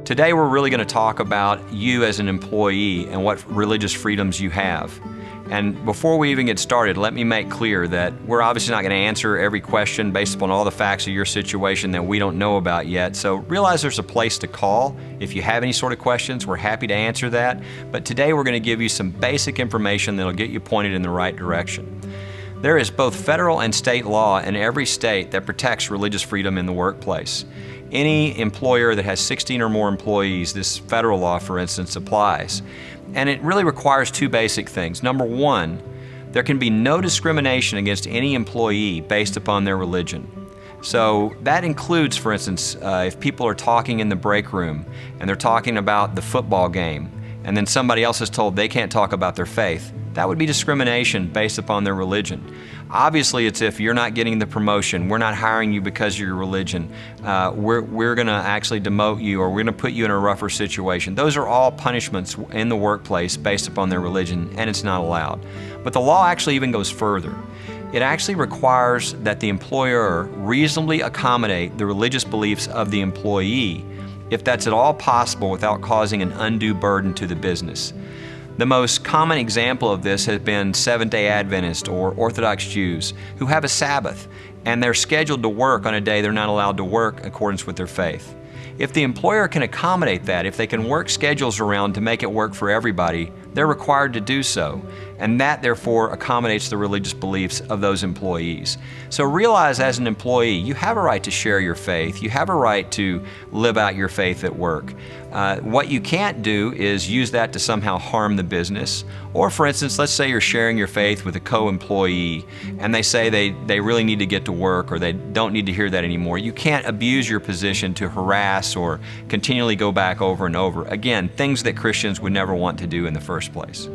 Today we're really going to talk about you as an employee and what religious freedoms you have. And before we even get started, let me make clear that we're obviously not going to answer every question based upon all the facts of your situation that we don't know about yet. So realize there's a place to call. If you have any sort of questions, we're happy to answer that. But today we're going to give you some basic information that'll get you pointed in the right direction. There is both federal and state law in every state that protects religious freedom in the workplace. Any employer that has 16 or more employees, this federal law, for instance, applies. And it really requires two basic things. Number one, there can be no discrimination against any employee based upon their religion. So that includes, for instance, if people are talking in the break room and they're talking about the football game, and then somebody else is told they can't talk about their faith, that would be discrimination based upon their religion. Obviously, it's if you're not getting the promotion, we're not hiring you because of your religion, we're going to actually demote you, or we're going to put you in a rougher situation. Those are all punishments in the workplace based upon their religion, and it's not allowed. But the law actually even goes further. It actually requires that the employer reasonably accommodate the religious beliefs of the employee if that's at all possible without causing an undue burden to the business. The most common example of this has been Seventh-day Adventists or Orthodox Jews who have a Sabbath and they're scheduled to work on a day they're not allowed to work in accordance with their faith. If the employer can accommodate that, if they can work schedules around to make it work for everybody, they're required to do so. And that, therefore, accommodates the religious beliefs of those employees. So realize as an employee, you have a right to share your faith. You have a right to live out your faith at work. What you can't do is use that to somehow harm the business. Or for instance, let's say you're sharing your faith with a co-employee and they say they really need to get to work or they don't need to hear that anymore. You can't abuse your position to harass or continually go back over and over. Again, things that Christians would never want to do in the first place.